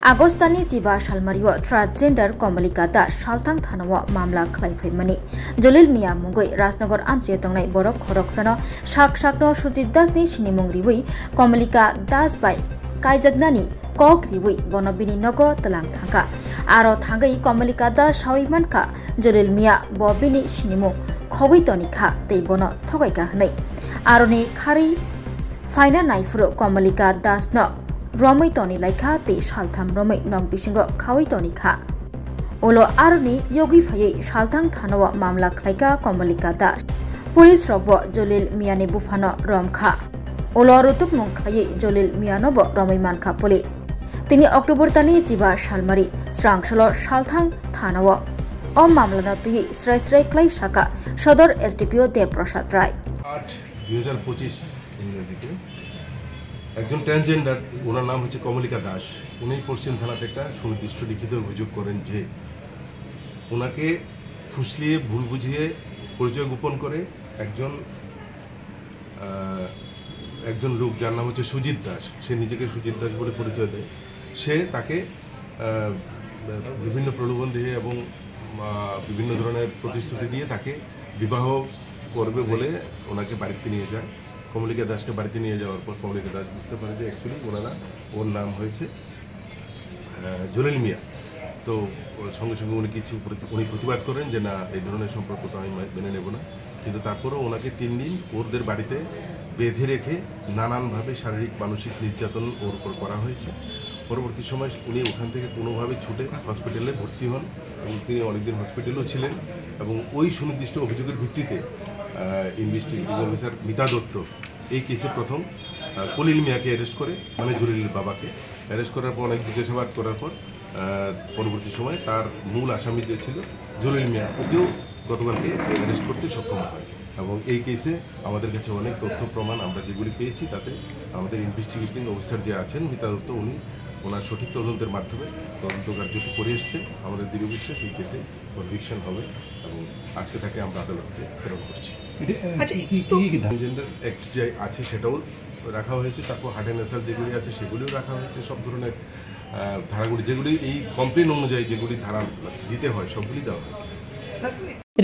Agostani Jiba Shalmario Transgender Komalika Das Shaltang Thanawa Mamla Klaifemani Jolil Mia Mungoi Rasnagor Amse Tongnai Borok Khoroksano Shak Shakno Sujit Das ni Shinimungriwi Komalika Das by Kaijagnani Kok Riwi Bonobini Nogo Talang Thanga Aro Thangai Komalika Das Shawimanka Jolil Mia Bobini Shinimung Khowi Tonika Teibono Thogaika Hanai Aroni Khari Faina Naifuro Komalika Das no Romai Toni Laika te Shaltham Romai Nong Bisingo Khawi Toni Kha Olo Arni Yogi Faye Shalthang Thanawa Mamla Khlaika Komalika Das Police Rogbo Jolil Miane Bufano Rom Kha Olo Rutuk Mong Khaye Jolil Mianobo Romai Manka Police Tini October Tani Jiba Shalmari Strang Shalor Shalthang Thanawa O Mamla Nati Srai Srai Klai Shaka Shodor SDPO Dev Prasad Rai 2025 একজন transgender ওনার নাম হচ্ছে কমলিকা দাস উনি পশ্চিম থানাতে একটা সুনির্দিষ্ট লিখিত অভিযোগ করেন যে ওনাকে ফুসলিয়ে ভুল বুঝিয়ে পরিচয় গোপন করে একজন লোক যার নাম হচ্ছে সুজিত দাস সে নিজেকে সুজিত দাস বলে পরিচয় দেয় সে তাকে বিভিন্ন প্রলোভন দিয়ে এবং বিভিন্ন ধরনের প্রতিশ্রুতি দিয়ে তাকে বিবাহ করবে বলে ওনাকে বাড়িতে নিয়ে যায় কমলিকা দাসকে বাড়িতে নিয়ে যাওয়ার পর কমলিকা দাস বুঝতে পারে যে অ্যাকচুয়ালি ওর নাম হয়েছে জলিল মিয়া তো সঙ্গে সঙ্গে উনি প্রতিবাদ করেন যে না এই ধরনের সম্পর্ক তো আমি মেনে নেব না কিন্তু তারপরেও ওনাকে 3 দিন ওদের বাড়িতে বেঁধে রেখে নানানভাবে শারীরিক মানসিক নির্যাতন ওর উপর করা হয়েছে পরবর্তী সময় উনি ওখান থেকে কোনোভাবে ছুটে হসপিটালে ভর্তি হন এবং তিনি অনেকদিন হসপিটালেও ছিলেন এবং ওই সুনির্দিষ্ট অভিযোগের ভিত্তিতে ইনভেস্টিগেটিং অফিসার মিতা দত্ত এই কেসে প্রথম কলিল মিয়াকে অ্যারেস্ট করে মানে জলিলের বাবাকে অ্যারেস্ট করার পর অনেক জিজ্ঞাসাবাদ করার পর পরবর্তী সময় তার মূল আসামি যে ছিল জলিল মিয়া ওকেও গতকালকে অ্যারেস্ট করতে সক্ষম হয় এবং এই কেসে আমাদের কাছে অনেক তথ্য প্রমাণ আমরা যেগুলি পেয়েছি তাতে আমাদের ইনভেস্টিগেটিং অফিসার যে আছেন মিতা দত্ত উনি ওনার সঠিক তদন্তের মাধ্যমে তদন্ত কার্যটি করে এসছে আমাদের দৃঢ় বিশ্বাস এই কেসে কনভিকশন হবে এবং আজকে তাকে আমরা আদালতে প্রেরণ করছি ট্রান্সজেন্ডার অ্যাক্ট যে আছে সেটাও রাখা হয়েছে তারপর হার্ট অ্যান্ড নেসাল যেগুলি আছে সেগুলিও রাখা হয়েছে সব ধরনের ধারাগুলি যেগুলি এই কমপ্লেন অনুযায়ী যেগুলি ধারা দিতে হয় সবগুলি দেওয়া হয়েছে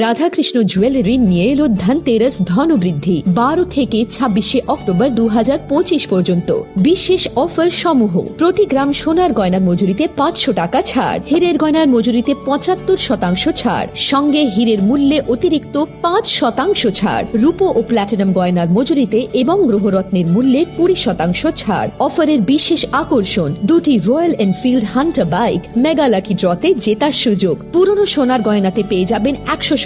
রাধাকৃষ্ণ জুয়েলারি নিয়ে এলো ধনতেরাস ধনবৃদ্ধি 12 থেকে 26 অক্টোবর 2025 পর্যন্ত বিশেষ অফার সমূহ প্রতি গ্রাম সোনার গয়নার মজুরিতে 500 টাকা ছাড় হীরের গয়নার মজুরিতে 75% ছাড় সঙ্গে হীরের মূল্যে অতিরিক্ত 5% ছাড় রূপো ও প্ল্যাটিনাম গয়নার মজুরিতে এবং গ্রহরত্নের মূল্যে 20% ছাড় অফারের বিশেষ আকর্ষণ দুটি Royal Enfield Hunter bike mega lucky ড্রতে জেতার সুযোগ পুরনো সোনার গয়নাতে পেয়ে যাবেন 100%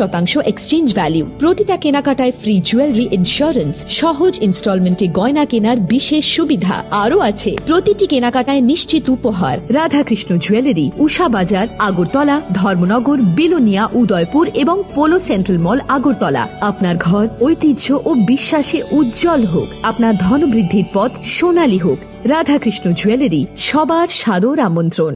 এক্সচেঞ্জ ভ্যালু প্রতিটা কেনাকাটায় ফ্রি জুয়েলারি ইন্স্যুরেন্স সহজ ইনস্টলমেন্টে গয়না কেনার বিশেষ সুবিধা আরও আছে প্রতিটি কেনাকাটায় নিশ্চিত উপহার রাধাকৃষ্ণ জুয়েলারি উষা বাজার আগরতলা ধর্মনগর বিলোনিয়া উদয়পুর এবং পোলো সেন্ট্রাল মল আগরতলা আপনার ঘর ঐতিহ্য ও বিশ্বাসে উজ্জ্বল হোক আপনার ধনবৃদ্ধির পথ সোনালী হোক রাধাকৃষ্ণ জুয়েলারি সবার সাদর আমন্ত্রণ